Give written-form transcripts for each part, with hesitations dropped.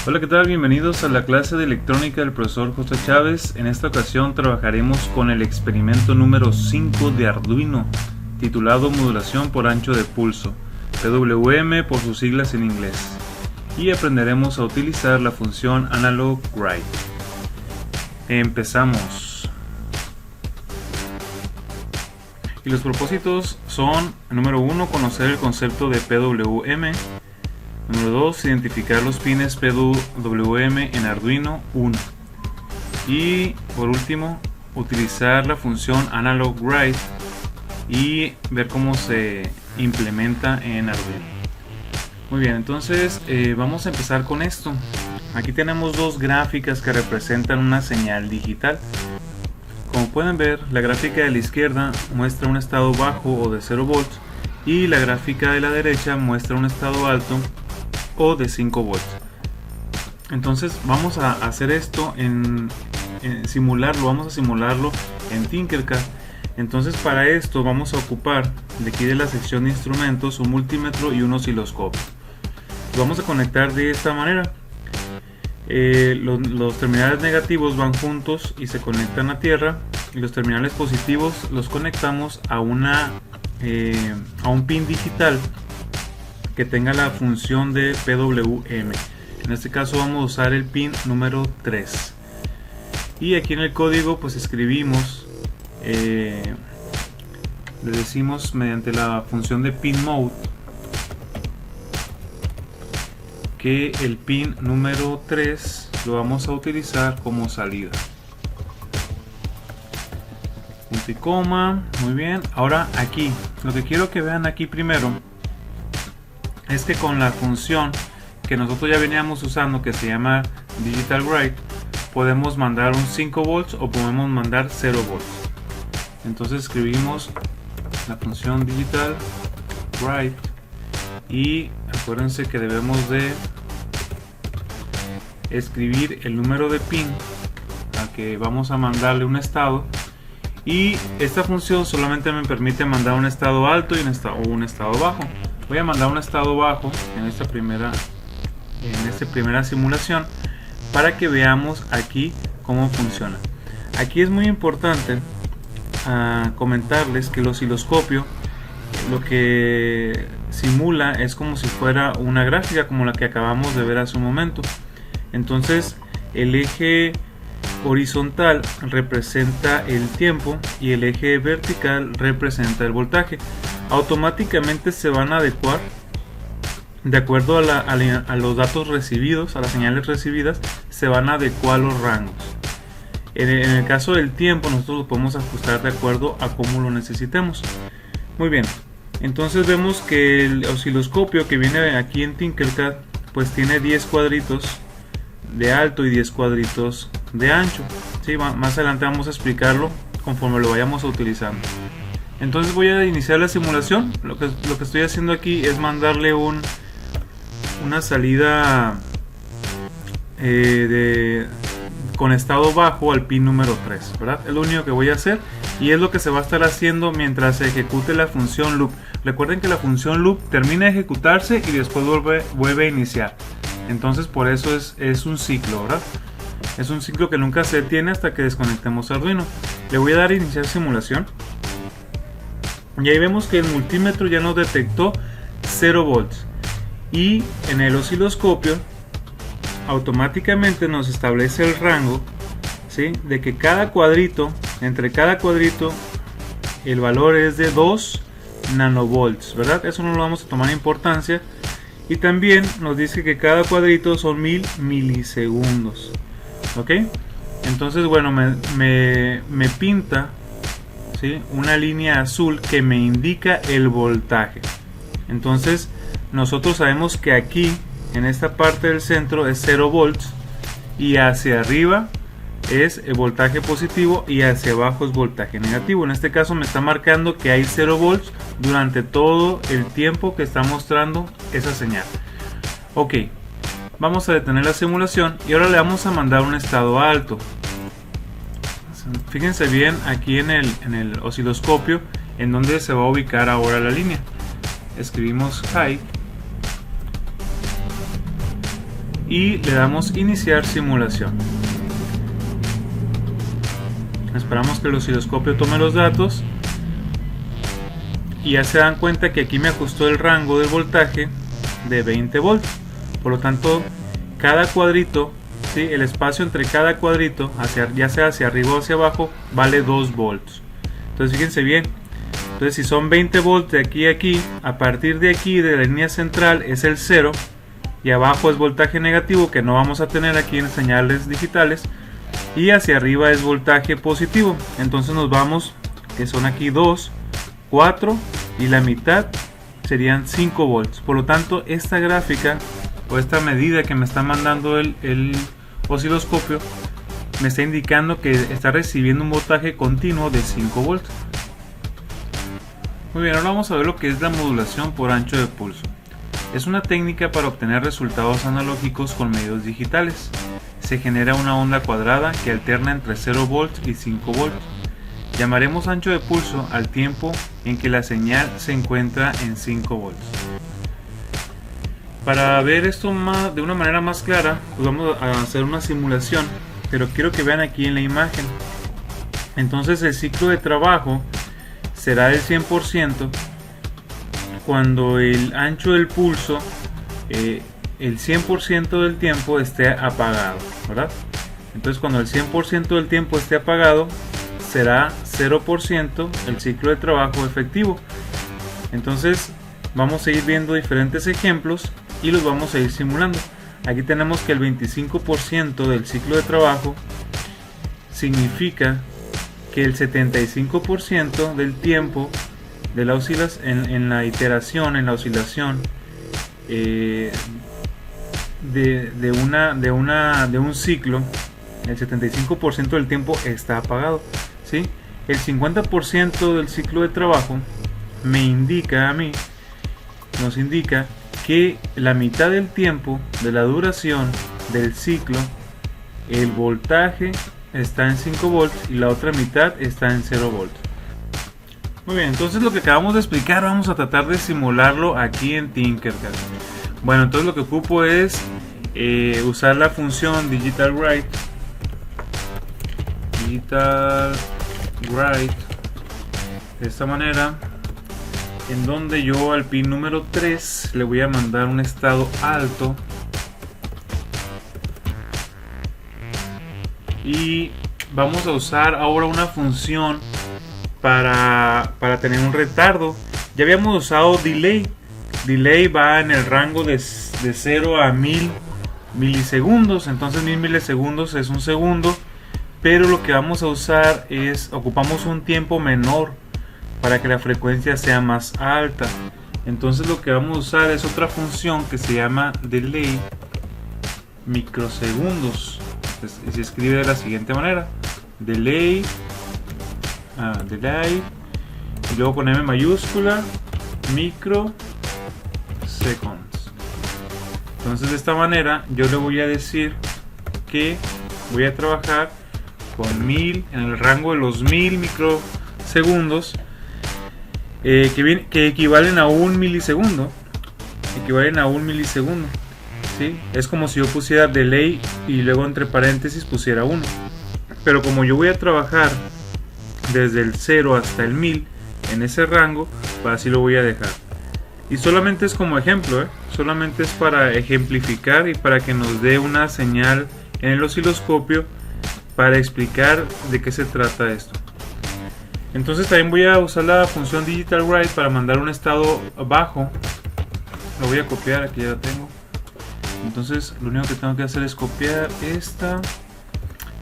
Hola, ¿qué tal? Bienvenidos a la clase de electrónica del profesor José Chávez. En esta ocasión trabajaremos con el experimento número 5 de Arduino, titulado Modulación por ancho de pulso, PWM por sus siglas en inglés, y aprenderemos a utilizar la función analog write. Empezamos. Y los propósitos son: número 1, conocer el concepto de PWM. Número 2, identificar los pines PWM en Arduino 1. Y por último, utilizar la función analog write y ver cómo se implementa en Arduino. Muy bien, entonces vamos a empezar con esto. Aquí tenemos dos gráficas que representan una señal digital. Como pueden ver, la gráfica de la izquierda muestra un estado bajo o de 0 volts y la gráfica de la derecha muestra un estado alto o de 5 volts. Entonces vamos a hacer esto vamos a simularlo en Tinkercad. Entonces para esto vamos a ocupar de aquí de la sección de instrumentos un multímetro y un osciloscopio. Lo vamos a conectar de esta manera. Los terminales negativos van juntos y se conectan a tierra, y los terminales positivos los conectamos a un pin digital que tenga la función de PWM. En este caso vamos a usar el pin número 3, y aquí en el código pues escribimos, le decimos mediante la función de pin mode que el pin número 3 lo vamos a utilizar como salida. Punto y coma. Muy bien. Ahora aquí, lo que quiero que vean aquí primero es que con la función que nosotros ya veníamos usando, que se llama digital write, podemos mandar un 5 volts o podemos mandar 0 volts. Entonces escribimos la función digital write y acuérdense que debemos de escribir el número de pin al que vamos a mandarle un estado, y esta función solamente me permite mandar un estado alto y un estado bajo. Voy a mandar un estado bajo en esta primera simulación para que veamos aquí cómo funciona. Aquí es muy importante comentarles que el osciloscopio lo que simula es como si fuera una gráfica como la que acabamos de ver hace un momento. Entonces el eje horizontal representa el tiempo y el eje vertical representa el voltaje. Automáticamente se van a adecuar de acuerdo a los datos recibidos, a las señales recibidas, se van a adecuar los rangos. En el caso del tiempo nosotros lo podemos ajustar de acuerdo a cómo lo necesitemos. Muy bien, entonces vemos que el osciloscopio que viene aquí en Tinkercad pues tiene 10 cuadritos de alto y 10 cuadritos de ancho. ¿Sí? Más adelante vamos a explicarlo conforme lo vayamos a utilizando. Entonces voy a iniciar la simulación. Lo que estoy haciendo aquí es mandarle una salida con estado bajo al pin número 3, ¿verdad? Es lo único que voy a hacer y es lo que se va a estar haciendo mientras se ejecute la función loop. Recuerden que la función loop termina de ejecutarse y después vuelve a iniciar. Entonces por eso es un ciclo, ¿verdad? Es un ciclo que nunca se detiene hasta que desconectemos Arduino. Le voy a dar a iniciar simulación. Y ahí vemos que el multímetro ya nos detectó 0 volts. Y en el osciloscopio automáticamente nos establece el rango, ¿sí? De que entre cada cuadrito el valor es de 2 nanovolts, ¿verdad? Eso no lo vamos a tomar importancia. Y también nos dice que cada cuadrito son 1000 milisegundos. ¿Ok? Entonces, bueno, me pinta, ¿sí?, una línea azul que me indica el voltaje. Entonces, nosotros sabemos que aquí, en esta parte del centro, es 0 volts. Y hacia arriba es el voltaje positivo y hacia abajo es voltaje negativo. En este caso me está marcando que hay 0 volts durante todo el tiempo que está mostrando esa señal. Ok, vamos a detener la simulación y ahora le vamos a mandar un estado alto. Fíjense bien aquí en el osciloscopio en donde se va a ubicar ahora la línea. Escribimos high y le damos iniciar simulación. Esperamos que el osciloscopio tome los datos y ya se dan cuenta que aquí me ajustó el rango del voltaje de 20 volts. Por lo tanto, cada cuadrito, ¿sí?, el espacio entre cada cuadrito, ya sea hacia arriba o hacia abajo, vale 2 volts. Entonces fíjense bien. Entonces si son 20 volts de aquí a aquí, a partir de aquí de la línea central es el 0 y abajo es voltaje negativo, que no vamos a tener aquí en señales digitales, y hacia arriba es voltaje positivo. Entonces nos vamos, que son aquí 2, 4 y la mitad serían 5 volts. Por lo tanto, esta gráfica o esta medida que me está mandando el osciloscopio me está indicando que está recibiendo un voltaje continuo de 5 volts. Muy bien, ahora vamos a ver lo que es la modulación por ancho de pulso. Es una técnica para obtener resultados analógicos con medios digitales. Se genera una onda cuadrada que alterna entre 0 volts y 5 volts. Llamaremos ancho de pulso al tiempo en que la señal se encuentra en 5 volts. Para ver esto de una manera más clara, pues vamos a hacer una simulación, pero quiero que vean aquí en la imagen. Entonces el ciclo de trabajo será del 100% cuando el ancho del pulso el 100% del tiempo esté apagado, ¿verdad? Entonces cuando el 100% del tiempo esté apagado será 0% el ciclo de trabajo efectivo. Entonces vamos a ir viendo diferentes ejemplos y los vamos a ir simulando. Aquí tenemos que el 25% del ciclo de trabajo significa que el 75% del tiempo de la en la iteración, en la oscilación de un ciclo, el 75% del tiempo está apagado, ¿sí? El 50% del ciclo de trabajo nos indica que la mitad del tiempo de la duración del ciclo, el voltaje está en 5 volts y la otra mitad está en 0 volts. Muy bien, entonces lo que acabamos de explicar vamos a tratar de simularlo aquí en Tinkercad. Bueno, entonces lo que ocupo es usar la función Digital Write de esta manera, en donde yo al pin número 3 le voy a mandar un estado alto y vamos a usar ahora una función para tener un retardo. Ya habíamos usado delay va en el rango de 0 a 1000 milisegundos, entonces 1000 milisegundos es un segundo, pero lo que vamos a usar ocupamos un tiempo menor para que la frecuencia sea más alta. Entonces lo que vamos a usar es otra función que se llama delay microsegundos. Se escribe de la siguiente manera: delay y luego con M mayúscula microseconds. Entonces de esta manera yo le voy a decir que voy a trabajar con 1000 en el rango de los 1000 microsegundos, que equivalen a un milisegundo. ¿Sí? Es como si yo pusiera delay y luego entre paréntesis pusiera 1. Pero como yo voy a trabajar desde el 0 hasta el 1000 en ese rango, pues así lo voy a dejar. Y solamente es como ejemplo, solamente es para ejemplificar y para que nos dé una señal en el osciloscopio para explicar de qué se trata esto. Entonces también voy a usar la función Digital Write para mandar un estado bajo. Lo voy a copiar, aquí ya la tengo. Entonces lo único que tengo que hacer es copiar esta,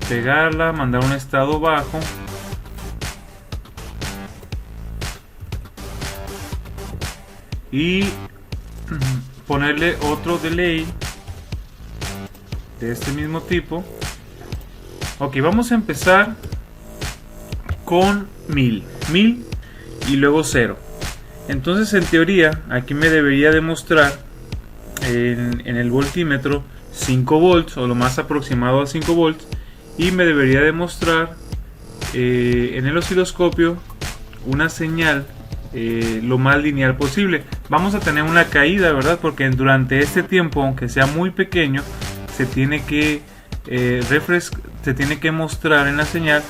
pegarla, mandar un estado bajo y ponerle otro delay de este mismo tipo. Ok, vamos a empezar con 1000 y luego 0. Entonces en teoría aquí me debería demostrar en el voltímetro 5 volts o lo más aproximado a 5 volts, y me debería demostrar en el osciloscopio una señal lo más lineal posible. Vamos a tener una caída, ¿verdad? Porque durante este tiempo, aunque sea muy pequeño, se tiene que se tiene que mostrar en la señal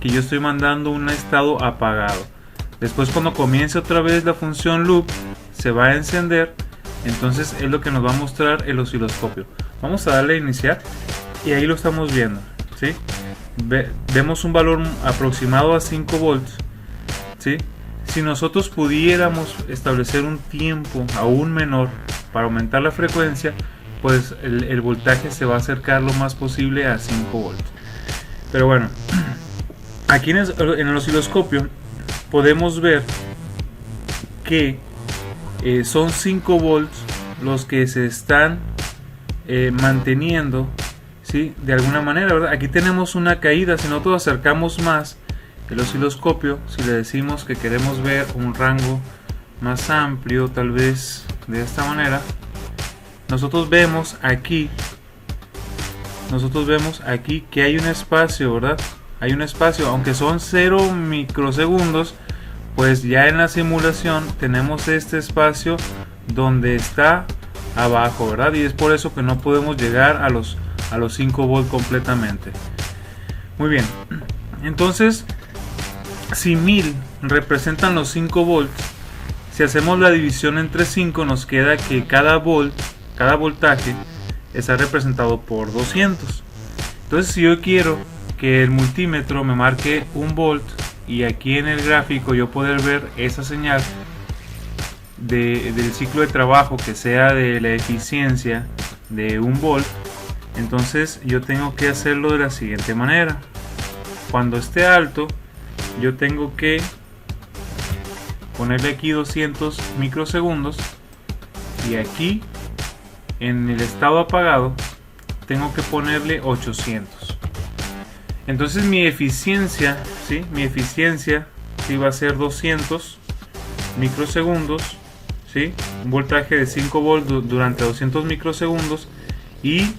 que yo estoy mandando un estado apagado. Después, cuando comience otra vez la función loop, se va a encender. Entonces es lo que nos va a mostrar el osciloscopio. Vamos a darle a iniciar y ahí lo estamos viendo, ¿sí? Vemos un valor aproximado a 5 volts, ¿sí? Si nosotros pudiéramos establecer un tiempo aún menor para aumentar la frecuencia, pues el voltaje se va a acercar lo más posible a 5 volts. Pero bueno, aquí en el osciloscopio podemos ver que son 5 volts los que se están manteniendo, ¿sí? De alguna manera, ¿verdad? Aquí tenemos una caída. Si nosotros acercamos más el osciloscopio, si le decimos que queremos ver un rango más amplio, tal vez de esta manera, nosotros vemos aquí que hay un espacio, ¿verdad? Hay un espacio, aunque son 0 microsegundos, pues ya en la simulación tenemos este espacio donde está abajo, ¿verdad? Y es por eso que no podemos llegar a los 5 volts completamente. Muy bien, entonces si 1000 representan los 5 volts, si hacemos la división entre 5, nos queda que cada voltaje está representado por 200. Entonces, si yo quiero que el multímetro me marque 1 volt y aquí en el gráfico yo poder ver esa señal del ciclo de trabajo que sea de la eficiencia de 1 volt, entonces yo tengo que hacerlo de la siguiente manera. Cuando esté alto, yo tengo que ponerle aquí 200 microsegundos y aquí en el estado apagado tengo que ponerle 800. Entonces mi eficiencia, ¿sí? ¿Sí? Va a ser 200 microsegundos, ¿sí? Un voltaje de 5 volts durante 200 microsegundos y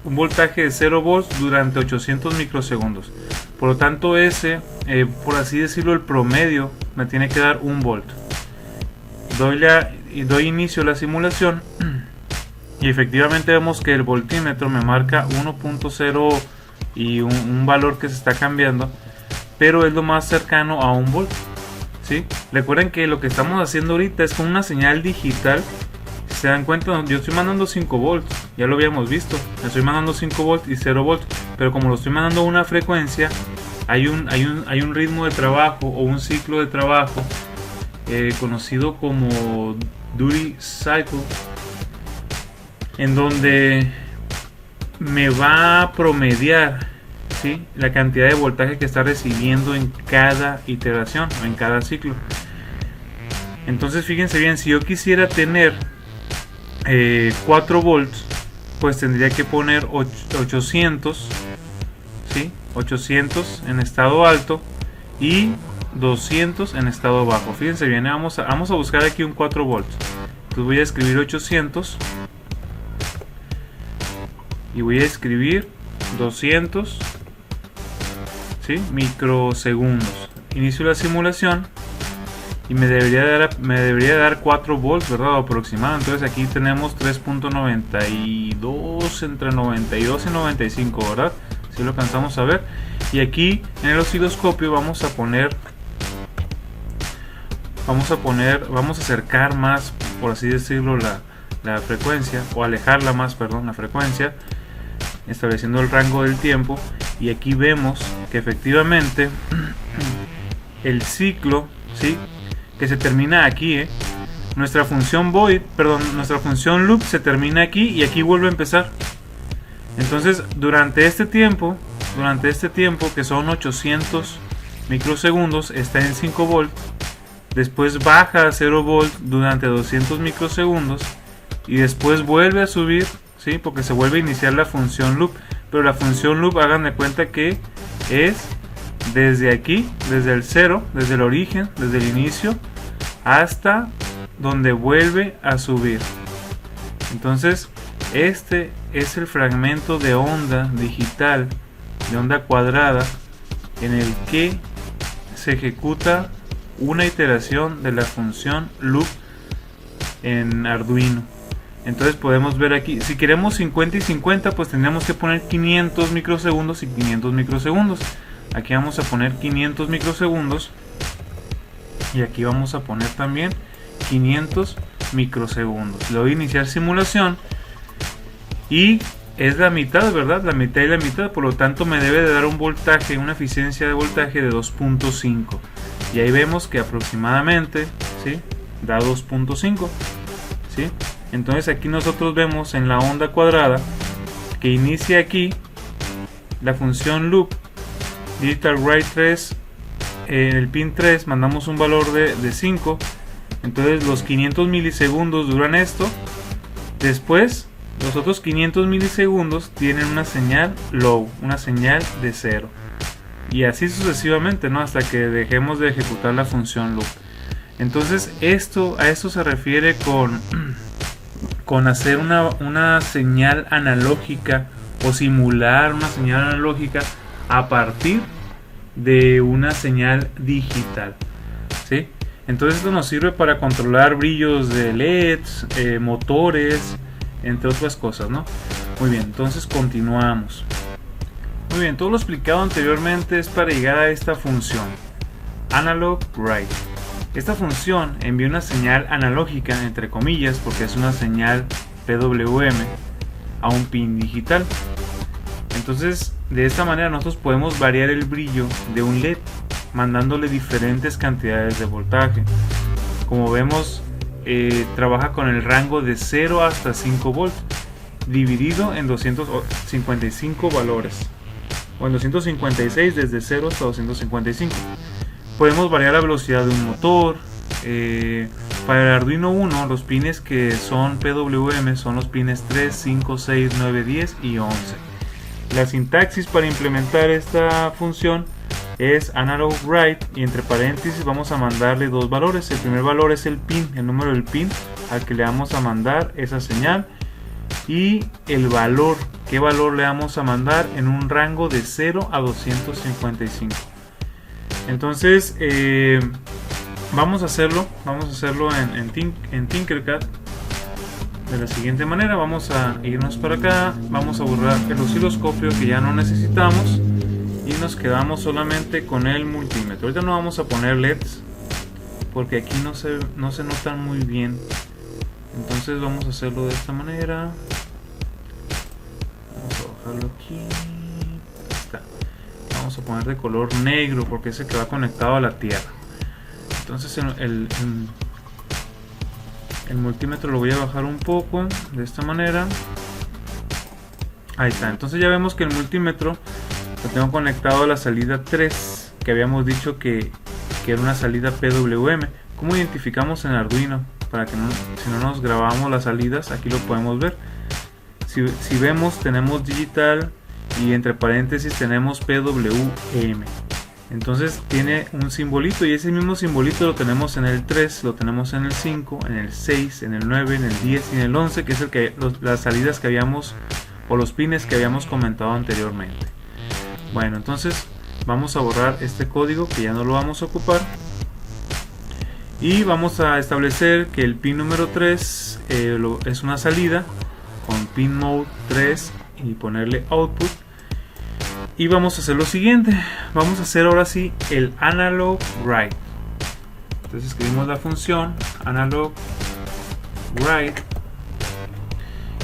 un voltaje de 0 volts durante 800 microsegundos. Por lo tanto, ese, por así decirlo, el promedio me tiene que dar 1 volt. Doy inicio a la simulación y efectivamente vemos que el voltímetro me marca 1.0 y un valor que se está cambiando, pero es lo más cercano a 1 volt, ¿sí? Recuerden que lo que estamos haciendo ahorita es con una señal digital. Si se dan cuenta, yo estoy mandando 5 volts, ya lo habíamos visto, estoy mandando 5 volts y 0 volts, pero como lo estoy mandando a una frecuencia, hay un ritmo de trabajo o un ciclo de trabajo conocido como duty cycle, en donde me va a promediar, ¿sí? La cantidad de voltaje que está recibiendo en cada iteración o en cada ciclo. Entonces fíjense bien, si yo quisiera tener 4 volts, pues tendría que poner 800, ¿sí? 800 en estado alto y 200 en estado bajo. Fíjense bien, vamos a buscar aquí un 4 volts. Entonces voy a escribir 800 y voy a escribir 200, ¿sí? Microsegundos. Inicio la simulación y me debería dar 4 volts, ¿verdad? Aproximado. Entonces aquí tenemos 3.92, entre 92 y 95, ¿verdad? Si lo alcanzamos a ver. Y aquí en el osciloscopio vamos a acercar más, por así decirlo, la frecuencia, o alejarla más, perdón, la frecuencia, estableciendo el rango del tiempo. Y aquí vemos que efectivamente el ciclo, ¿sí? Que se termina aquí, nuestra función loop se termina aquí y aquí vuelve a empezar. Entonces durante este tiempo que son 800 microsegundos, está en 5 volts, después baja a 0 volts durante 200 microsegundos y después vuelve a subir, ¿sí? Porque se vuelve a iniciar la función loop. Pero la función loop, hagan de cuenta que es desde aquí, desde el 0, desde el origen, desde el inicio, hasta donde vuelve a subir. Entonces este es el fragmento de onda digital, de onda cuadrada, en el que se ejecuta una iteración de la función loop en Arduino. Entonces podemos ver aquí, si queremos 50 y 50, pues tendríamos que poner 500 microsegundos y 500 microsegundos. Aquí vamos a poner 500 microsegundos y aquí vamos a poner también 500 microsegundos. Le doy a iniciar simulación y es la mitad, ¿verdad? La mitad y la mitad, por lo tanto me debe de dar un voltaje, una eficiencia de voltaje de 2.5. Y ahí vemos que aproximadamente, ¿sí?, da 2.5, ¿sí? Entonces aquí nosotros vemos en la onda cuadrada que inicia aquí la función loop digital write 3. En el pin 3 mandamos un valor de 5. Entonces los 500 milisegundos duran esto. Después los otros 500 milisegundos tienen una señal low, una señal de 0. Y así sucesivamente, ¿no?, hasta que dejemos de ejecutar la función loop. Entonces a esto se refiere con hacer una señal analógica o simular una señal analógica a partir de una señal digital, ¿sí? Entonces esto nos sirve para controlar brillos de LEDs, motores, entre otras cosas, ¿no? Muy bien, entonces continuamos. Muy bien, todo lo explicado anteriormente es para llegar a esta función analog write. Esta función envía una señal analógica, entre comillas, porque es una señal PWM, a un pin digital. Entonces, de esta manera nosotros podemos variar el brillo de un LED, mandándole diferentes cantidades de voltaje. Como vemos, trabaja con el rango de 0 hasta 5 volts, dividido en 255 valores, o en 256 desde 0 hasta 255. Podemos variar la velocidad de un motor. Para el Arduino Uno, los pines que son PWM son los pines 3, 5, 6, 9, 10 y 11. La sintaxis para implementar esta función es analog write, y entre paréntesis vamos a mandarle dos valores. El primer valor es el pin, el número del pin al que le vamos a mandar esa señal, y el valor, qué valor le vamos a mandar, en un rango de 0 a 255. Entonces vamos a hacerlo en Tinkercad de la siguiente manera. Vamos a irnos para acá, vamos a borrar el osciloscopio que ya no necesitamos y nos quedamos solamente con el multímetro. Ahorita no vamos a poner LEDs porque aquí no se notan muy bien. Entonces vamos a hacerlo de esta manera. Vamos a bajarlo aquí. Ahí está. Vamos a poner de color negro porque es el que va conectado a la tierra. Entonces el multímetro lo voy a bajar un poco de esta manera. Ahí está. Entonces ya vemos que el multímetro lo tengo conectado a la salida 3, que habíamos dicho que era una salida PWM. ¿Cómo identificamos en Arduino? Para que si no nos grabamos las salidas, aquí lo podemos ver. Si vemos, tenemos digital y entre paréntesis tenemos PWM. Entonces tiene un simbolito, y ese mismo simbolito lo tenemos en el 3, lo tenemos en el 5, en el 6, en el 9, en el 10 y en el 11, que es las salidas que habíamos, o los pines que habíamos comentado anteriormente. Bueno, entonces vamos a borrar este código que ya no lo vamos a ocupar. Y vamos a establecer que el pin número 3 es una salida con pin mode 3 y ponerle output. Y vamos a hacer lo siguiente, vamos a hacer ahora sí el analog write. Entonces escribimos la función analog write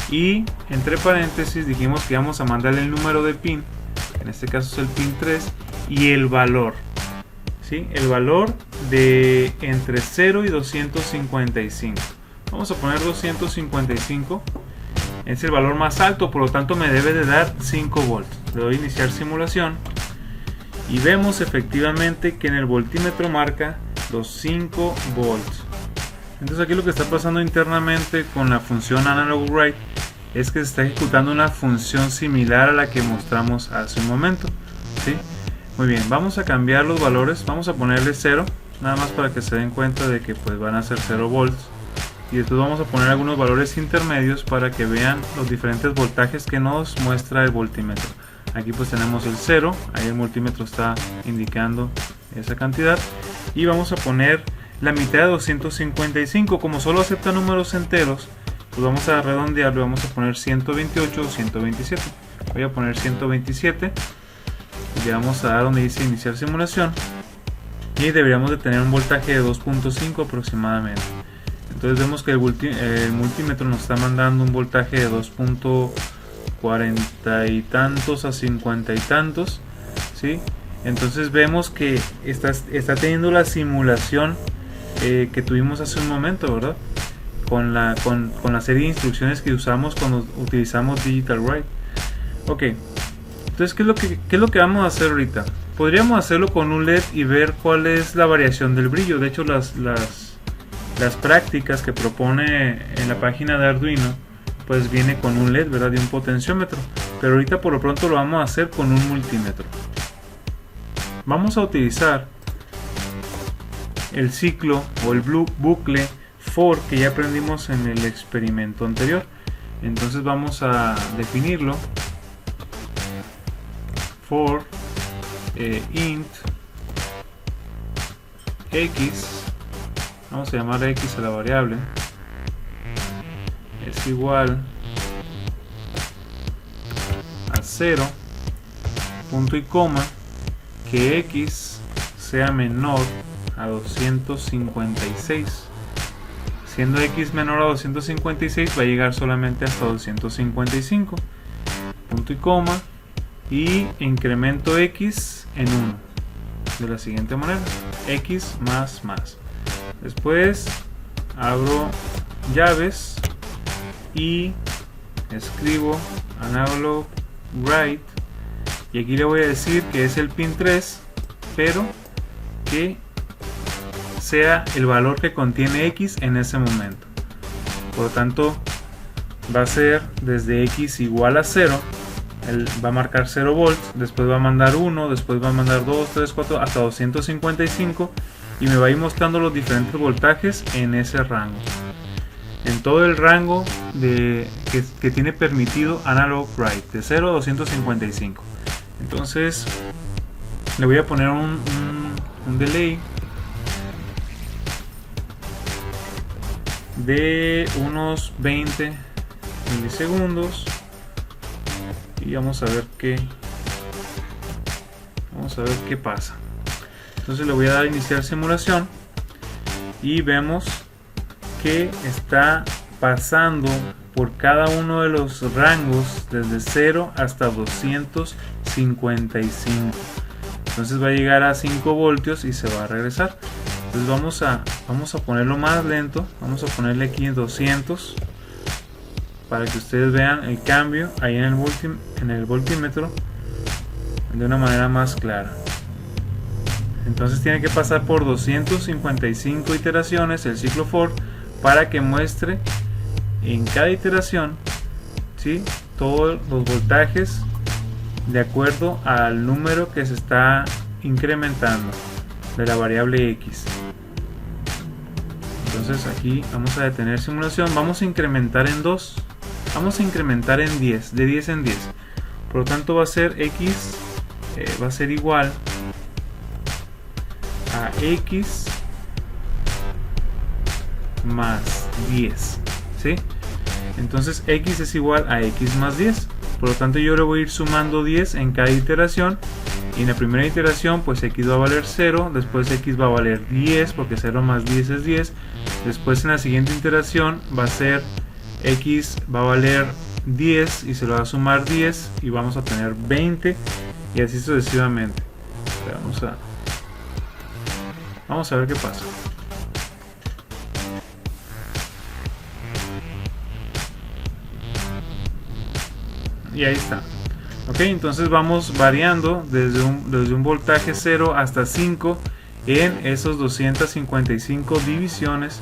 y entre paréntesis dijimos que vamos a mandarle el número de pin, en este caso es el pin 3, y el valor, ¿sí? El valor de entre 0 y 255. Vamos a poner 255. Es el valor más alto, por lo tanto me debe de dar 5 volts. Le doy a iniciar simulación y vemos efectivamente que en el voltímetro marca los 5 volts. Entonces aquí lo que está pasando internamente con la función analog write es que se está ejecutando una función similar a la que mostramos hace un momento, ¿sí? Muy bien, vamos a cambiar los valores, vamos a ponerle 0, nada más para que se den cuenta de que pues van a ser 0 volts. Y después vamos a poner algunos valores intermedios para que vean los diferentes voltajes que nos muestra el voltímetro. Aquí pues tenemos el 0, ahí el multímetro está indicando esa cantidad. Y vamos a poner la mitad de 255, como solo acepta números enteros, pues vamos a redondearlo, vamos a poner 128 o 127. Voy a poner 127 y le vamos a dar donde dice iniciar simulación, y deberíamos de tener un voltaje de 2.5 aproximadamente. Entonces vemos que el multímetro nos está mandando un voltaje de 2.40 y tantos a 50 y tantos, ¿sí? Entonces vemos que está teniendo la simulación que tuvimos hace un momento, ¿verdad? Con la serie de instrucciones que usamos cuando utilizamos Digital Write. Ok, entonces ¿qué es lo que vamos a hacer ahorita? Podríamos hacerlo con un LED y ver cuál es la variación del brillo. De hecho, las prácticas que propone en la página de Arduino, pues viene con un LED, ¿verdad? Y un potenciómetro. Pero ahorita por lo pronto lo vamos a hacer con un multímetro. Vamos a utilizar el ciclo o el bucle for que ya aprendimos en el experimento anterior. Entonces vamos a definirlo. For int x, vamos a llamar x a la variable, es igual a 0, punto y coma, que x sea menor a 256. Siendo x menor a 256 va a llegar solamente hasta 255, punto y coma, y incremento x en 1 de la siguiente manera: x más más. Después abro llaves y escribo analog write, y aquí le voy a decir que es el pin 3, pero que sea el valor que contiene x en ese momento. Por lo tanto va a ser desde x igual a 0, él va a marcar 0 volts, después va a mandar 1, después va a mandar 2, 3, 4 hasta 255, y me va a ir mostrando los diferentes voltajes en ese rango, en todo el rango que tiene permitido Analog Write, de 0 a 255. Entonces le voy a poner un delay de unos 20 milisegundos. Y vamos a ver qué pasa. Entonces le voy a dar a iniciar simulación y vemos que está pasando por cada uno de los rangos desde 0 hasta 255. Entonces va a llegar a 5 voltios y se va a regresar. Entonces vamos a ponerlo más lento. Vamos a ponerle aquí en 200 para que ustedes vean el cambio ahí en el voltímetro de una manera más clara. Entonces tiene que pasar por 255 iteraciones el ciclo for para que muestre en cada iteración, ¿sí?, todos los voltajes de acuerdo al número que se está incrementando de la variable x. Entonces aquí vamos a detener simulación, vamos a incrementar en 2. Vamos a incrementar en 10, de 10 en 10. Por lo tanto va a ser x, va a ser igual a x más 10, ¿sí? Entonces x es igual a x más 10. Por lo tanto yo le voy a ir sumando 10 en cada iteración. Y en la primera iteración pues x va a valer 0, después x va a valer 10 porque 0 más 10 es 10. Después en la siguiente iteración va a ser x va a valer 10 y se lo va a sumar 10 y vamos a tener 20 y así sucesivamente. Vamos a ver qué pasa. Y ahí está. Ok, entonces vamos variando desde un voltaje 0 hasta 5 en esos 255 divisiones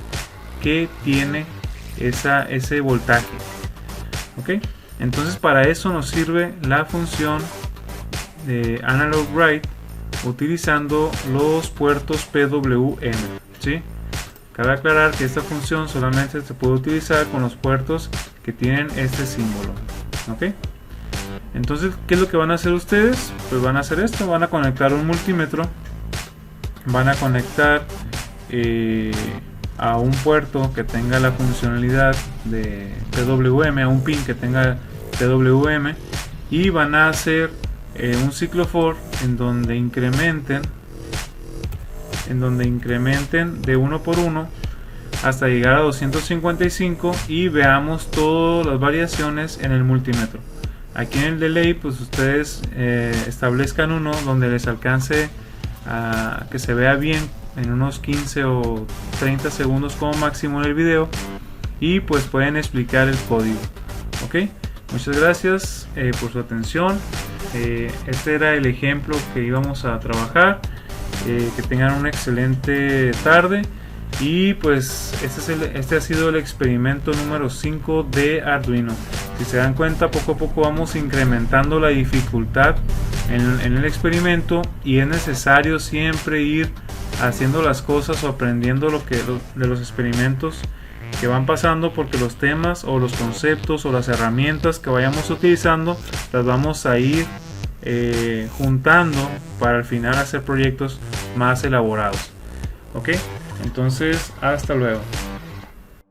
que tiene ese voltaje. Ok, entonces para eso nos sirve la función de Analog Write utilizando los puertos PWM, ¿sí? Cabe aclarar que esta función solamente se puede utilizar con los puertos que tienen este símbolo. Ok, entonces ¿qué es lo que van a hacer ustedes? Pues van a hacer esto, van a conectar un multímetro, van a conectar a un puerto que tenga la funcionalidad de PWM, a un pin que tenga PWM, y van a hacer un ciclo for en donde incrementen de uno por uno hasta llegar a 255 y veamos todas las variaciones en el multímetro. Aquí en el delay pues ustedes establezcan uno donde les alcance a que se vea bien en unos 15 o 30 segundos como máximo en el video, y pues pueden explicar el código. Ok, muchas gracias por su atención. Este era el ejemplo que íbamos a trabajar. Que tengan una excelente tarde, y pues este ha sido el experimento número 5 de Arduino. Si se dan cuenta, poco a poco vamos incrementando la dificultad en el experimento, y es necesario siempre ir haciendo las cosas o aprendiendo de los experimentos que van pasando, porque los temas o los conceptos o las herramientas que vayamos utilizando las vamos a ir juntando para al final hacer proyectos más elaborados. Ok, entonces hasta luego.